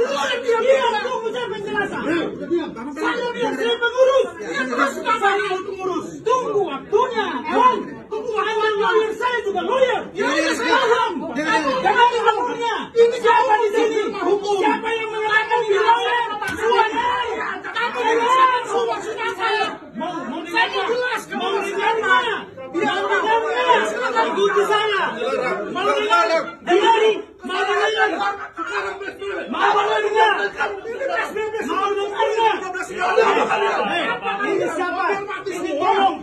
Tunggu saya penjelasan. Saya bilang saya pengurus. Saya pengurus. Tunggu waktunya. Anda lawyer, saya juga lawyer. Jangan ngomongnya. Ini siapa di sini? Siapa yang menyerahkan di lawyer? Semua saya. Mau dengarnya? Ikuti saya. Mau dengar? Ini siapa? Ini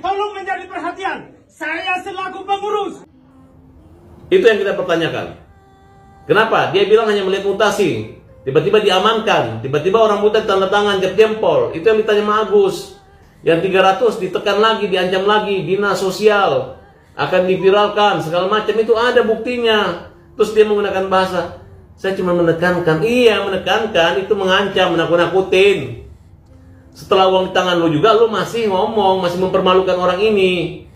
tolong menjadi perhatian. Saya selaku pengurus. Itu yang kita pertanyakan. Kenapa? Dia bilang hanya melihat mutasi. Tiba-tiba diamankan. Tiba-tiba orang buta tanda tangan, jempol. Itu yang ditanya sama Agus. Yang 300 ditekan lagi, diancam lagi. Dinas sosial akan diviralkan, segala macam. Itu ada buktinya. Terus dia menggunakan bahasa, saya cuma menekankan. Iya, menekankan itu mengancam, menakut-nakutin. Setelah uang di tangan lu juga, lu masih ngomong, masih mempermalukan orang ini.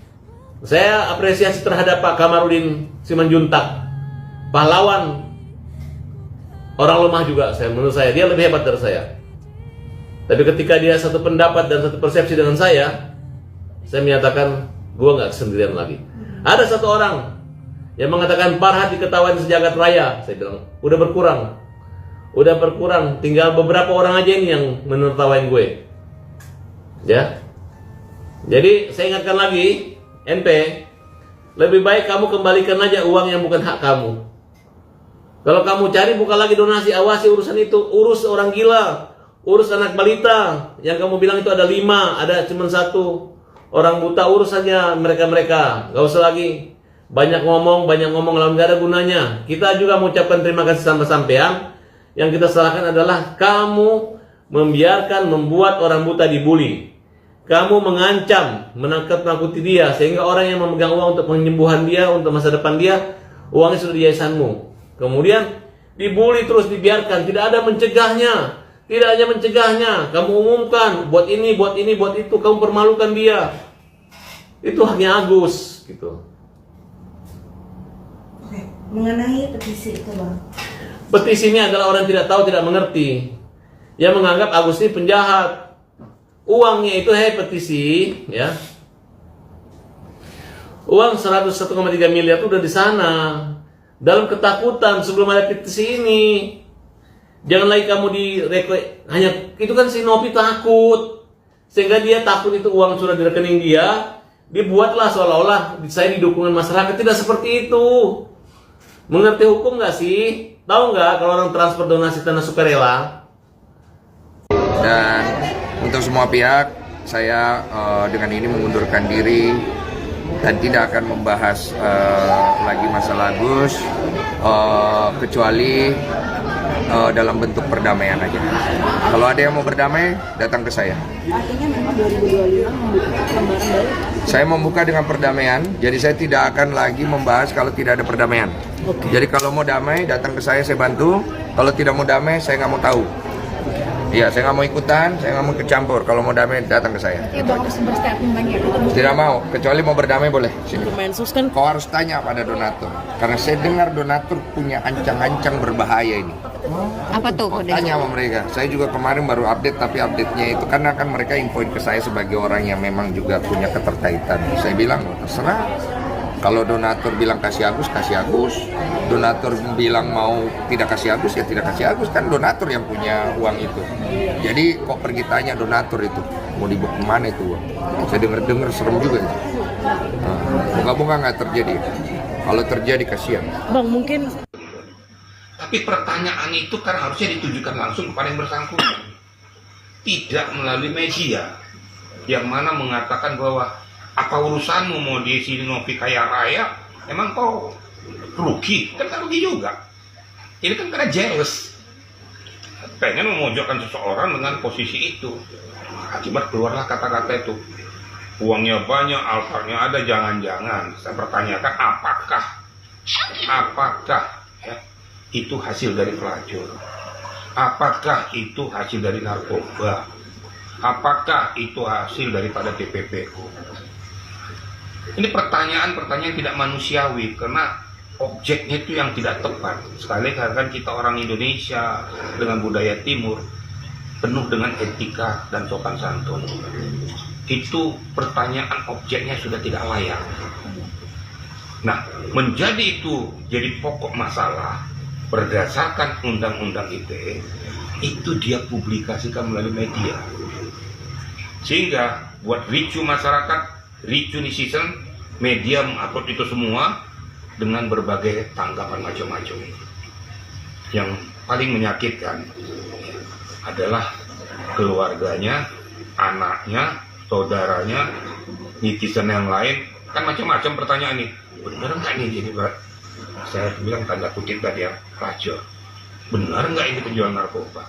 Saya apresiasi terhadap Pak Kamarudin Simanjuntak, pahlawan, orang lemah juga. Menurut saya dia lebih hebat dari saya. Tapi ketika dia satu pendapat dan satu persepsi dengan saya menyatakan gua nggak sendirian lagi. Ada satu orang yang mengatakan Farhad diketawain sejagat raya. Saya bilang udah berkurang, tinggal beberapa orang aja ini yang menertawain gue. Ya, jadi saya ingatkan lagi, NP, lebih baik kamu kembalikan aja uang yang bukan hak kamu. Kalau kamu cari buka lagi donasi, awasi urusan itu, urus orang gila, urus anak balita. Yang kamu bilang itu ada 5, ada cuma 1 orang buta, urus saja mereka. Gak usah lagi banyak ngomong lawan gak ada gunanya. Kita juga mengucapkan terima kasih sama sampean. Yang kita salahkan adalah kamu membuat orang buta dibully. Kamu mengancam, menakut-nakuti dia sehingga orang yang memegang uang untuk penyembuhan dia, untuk masa depan dia, uangnya sudah di yayasanmu. Kemudian dibully terus, dibiarkan, tidak ada mencegahnya. Tidak hanya mencegahnya, kamu umumkan buat ini, buat itu, kamu permalukan dia. Itu haknya Agus, gitu. Oke, mengenai petisi itu, Bang. Petisi ini adalah orang tidak tahu, tidak mengerti. Yang menganggap Agus ini penjahat. Uangnya itu petisi, ya. Uang 101,3 miliar itu udah di sana. Dalam ketakutan sebelum ada petisi ini. Jangan lagi kamu hanya itu kan si Novi takut. Sehingga dia takut itu uang sudah di rekening dia, dibuatlah seolah-olah saya di dukungan masyarakat. Tidak seperti itu. Mengerti hukum nggak sih? Tahu nggak kalau orang transfer donasi tanah sukarela? Dan untuk semua pihak, saya dengan ini mengundurkan diri dan tidak akan membahas lagi masalah Agus, kecuali dalam bentuk perdamaian aja. Kalau ada yang mau berdamai, datang ke saya. Artinya memang 2025 membuka lembaran baru? Saya membuka dengan perdamaian, jadi saya tidak akan lagi membahas kalau tidak ada perdamaian. Jadi kalau mau damai, datang ke saya bantu. Kalau tidak mau damai, saya nggak mau tahu. Iya, saya nggak mau ikutan, saya nggak mau kecampur. Kalau mau damai, datang ke saya. Tidak mau, kecuali mau berdamai boleh. Sini. Kau harus tanya pada donatur, karena saya dengar donatur punya ancang-ancang berbahaya ini. Apa tuh? Tanya sama mereka. Saya juga kemarin baru update, tapi update-nya itu karena kan mereka infoin ke saya sebagai orang yang memang juga punya keterkaitan. Saya bilang, terserah. Kalau donatur bilang kasih Agus, kasih Agus. Donatur bilang mau tidak kasih Agus, ya tidak kasih Agus. Kan donatur yang punya uang itu. Jadi kok pergi tanya donatur itu, mau dibawa kemana itu uang? Saya dengar serem juga itu. Moga-moga nggak terjadi. Kalau terjadi kasihan. Bang, mungkin. Tapi pertanyaan itu kan harusnya ditujukan langsung kepada yang bersangkutan. Tidak melalui media. Yang mana mengatakan bahwa apa urusanmu mau di sini Novi kaya raya? Emang kau rugi? Kan rugi juga. Ini kan karena jealous. Pengen memojokkan seseorang dengan posisi itu. Akibat keluarlah kata-kata itu. Uangnya banyak, alfarnya ada, jangan-jangan. Saya pertanyakan apakah ya, itu hasil dari pelacur? Apakah itu hasil dari narkoba? Apakah itu hasil daripada TPPU? Ini pertanyaan-pertanyaan tidak manusiawi, karena objeknya itu yang tidak tepat. Sekali kan kita orang Indonesia dengan budaya timur penuh dengan etika dan sopan santun. Itu pertanyaan objeknya sudah tidak layak. Nah, menjadi itu jadi pokok masalah berdasarkan undang-undang ITE, itu dia publikasikan melalui media. Sehingga buat ricu masyarakat, ricu netizen, media mengupload itu semua dengan berbagai tanggapan macam-macam. Yang paling menyakitkan adalah keluarganya, anaknya, saudaranya, netizen yang lain, kan macam-macam pertanyaan nih. Benar nggak nih jadi saya bilang tanda kutip tadi ya, raja. Benar nggak ini penjual narkoba?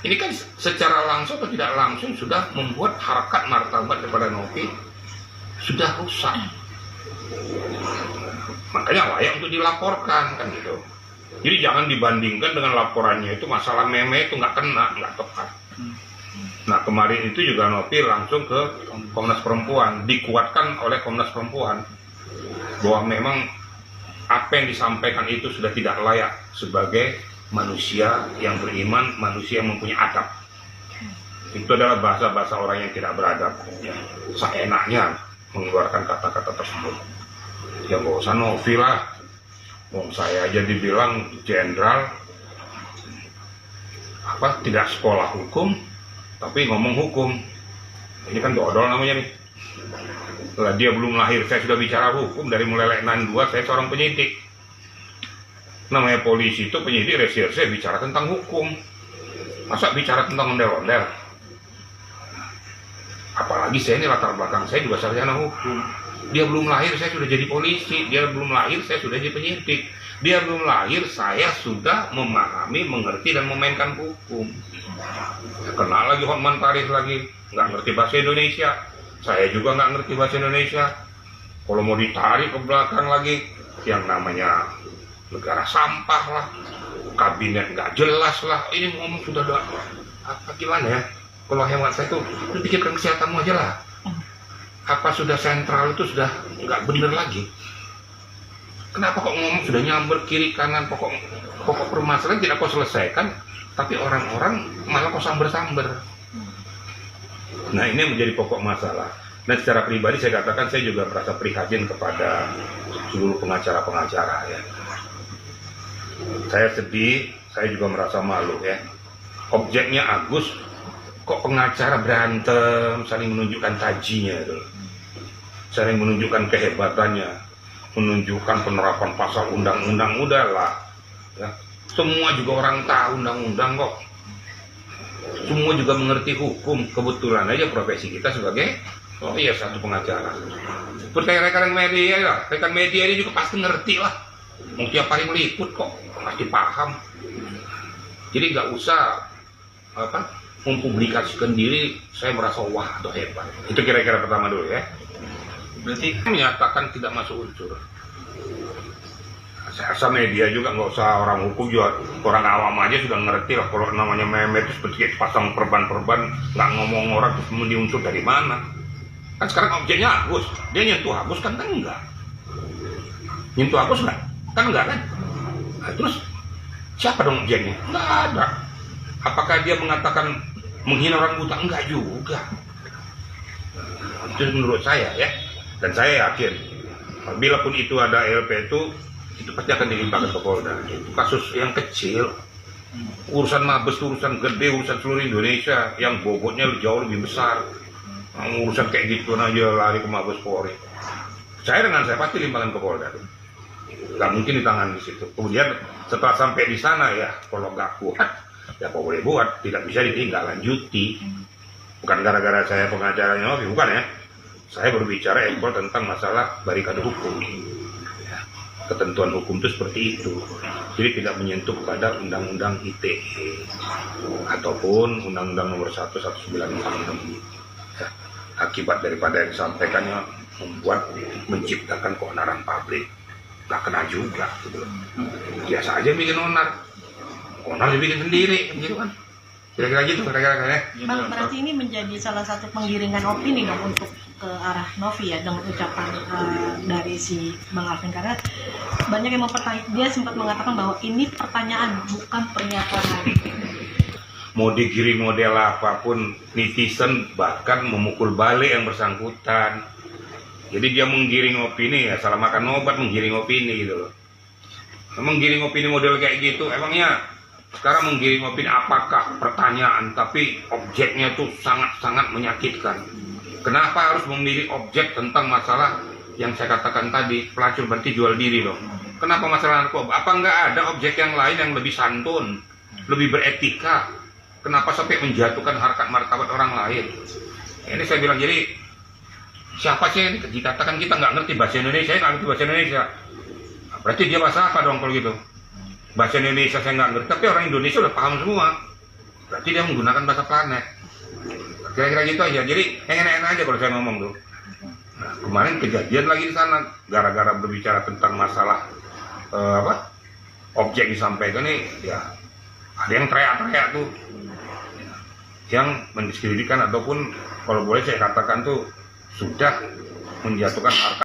Ini kan secara langsung atau tidak langsung sudah membuat harkat martabat daripada Novi sudah rusak. Makanya layak untuk dilaporkan kan gitu. Jadi jangan dibandingkan dengan laporannya itu masalah meme itu nggak kena, nggak tepat. Nah kemarin itu juga Novi langsung ke Komnas Perempuan, dikuatkan oleh Komnas Perempuan bahwa memang apa yang disampaikan itu sudah tidak layak sebagai manusia yang beriman, manusia yang mempunyai adab. Itu adalah bahasa-bahasa orang yang tidak beradab, ya, seenaknya mengeluarkan kata-kata tersebut. Ya nggak usah Novi lah, saya aja dibilang jenderal tidak sekolah hukum tapi ngomong hukum. Ini kan dodol namanya nih. Setelah dia belum lahir saya sudah bicara hukum, dari mulai 62 saya seorang penyidik. Namanya polisi itu penyidik reserse bicara tentang hukum. Masa bicara tentang ondel-ondel? Apalagi saya ini latar belakang saya juga sarjana hukum. Dia belum lahir saya sudah jadi polisi, dia belum lahir saya sudah jadi penyidik, dia belum lahir saya sudah memahami, mengerti dan memainkan hukum. Kenal lagi Hotman Paris lagi, nggak ngerti bahasa Indonesia, saya juga nggak ngerti bahasa Indonesia. Kalau mau ditarik ke belakang lagi, yang namanya negara sampah lah, kabinet nggak jelas lah, ini ngomong sudah ada apa gimana ya? Kalau hemat saya tuh, pikirkan kesehatanmu aja lah. Apa sudah sentral itu sudah nggak bener lagi? Kenapa kok ngomong sudah nyamber kiri kanan, pokok permasalahan tidak kau selesaikan, tapi orang-orang malah kau samber-samber. Nah ini menjadi pokok masalah. Dan secara pribadi saya katakan saya juga merasa prihatin kepada seluruh pengacara-pengacara ya. Saya sedih, saya juga merasa malu ya. Objeknya Agus, kok pengacara berantem, saling menunjukkan tajinya itu, saling menunjukkan kehebatannya, menunjukkan penerapan pasal undang-undang, udahlah ya. Semua juga orang tahu undang-undang kok, semua juga mengerti hukum. Kebetulan aja profesi kita sebagai satu pengacara. Seperti rekan media ya, rekan media ini juga pasti ngerti lah, mau tiap hari meliput kok pasti paham. Jadi nggak usah mempublikasikan diri, saya merasa wah atau hebat. Itu kira-kira pertama dulu ya. Berarti menyatakan tidak masuk unsur. Saya rasa media juga nggak usah orang hukum juga, orang awam aja sudah ngerti lah kalau namanya meme itu seperti pasang perban-perban, nggak ngomong orang terus mau diunsur dari mana. Kan sekarang objeknya Agus, dia nyentuh Agus kan enggak. Nyentuh Agus nggak? Kan enggak kan? Nah, terus siapa dong objeknya? Nggak ada. Apakah dia mengatakan menghina orang buta? Enggak juga. Itu menurut saya ya. Dan saya yakin apabila pun itu ada LP itu pasti akan dilimpahkan ke Polda. Itu kasus yang kecil. Urusan Mabes itu urusan gede, urusan seluruh Indonesia yang bobotnya jauh lebih besar. Urusan kayak gitu aja lari ke Mabes Polri. Saya dengan saya pasti limpahkan ke Polda. Nggak mungkin ditangani di situ. Kemudian setelah sampai di sana ya, kalau nggak kuat ya apa boleh buat, tidak bisa ditindaklanjuti. Bukan gara-gara saya pengacaranya, bukan ya. Saya berbicara tentang masalah barikade hukum. Ya, ketentuan hukum itu seperti itu. Jadi tidak menyentuh pada undang-undang ITE ataupun undang-undang nomor 1 1946. Ya, akibat daripada yang disampaikannya membuat menciptakan keonaran publik. Nggak kena juga gitu. Biasa aja bikin onar dibikin sendiri gitu kan. Kira-kira gitu, kira-kira ya. Bang, berarti ini menjadi salah satu penggiringan opini dong untuk ke arah Novi ya dengan ucapan dari si Bang Alvin, karena banyak yang dia sempat mengatakan bahwa ini pertanyaan bukan pernyataan. Mau digiring model apapun, netizen bahkan memukul balik yang bersangkutan. Jadi dia menggiring opini ya, salah makan obat menggiring opini gitu loh. Menggiring opini model kayak gitu, emangnya sekarang menggiring opini apakah pertanyaan, tapi objeknya tuh sangat-sangat menyakitkan. Kenapa harus memilih objek tentang masalah yang saya katakan tadi, pelacur berarti jual diri loh. Kenapa masalah narkoba? Apa nggak ada objek yang lain yang lebih santun, lebih beretika? Kenapa sampai menjatuhkan harkat martabat orang lain? Ini saya bilang, jadi siapa sih yang dikatakan kita nggak ngerti bahasa Indonesia, nggak ngerti bahasa Indonesia? Nah, berarti dia bahasa apa dong kalau gitu? Bahasa Indonesia saya nggak ngerti, tapi orang Indonesia udah paham semua. Berarti dia menggunakan bahasa planet. Kira-kira gitu aja. Jadi enak-enak aja kalau saya ngomong tuh. Nah, kemarin kejadian lagi di sana, gara-gara berbicara tentang masalah objek disampaikan nih, ya ada yang teriak-teriak tuh, yang mendiskreditkan ataupun kalau boleh saya katakan tuh sudah menjatuhkan harkat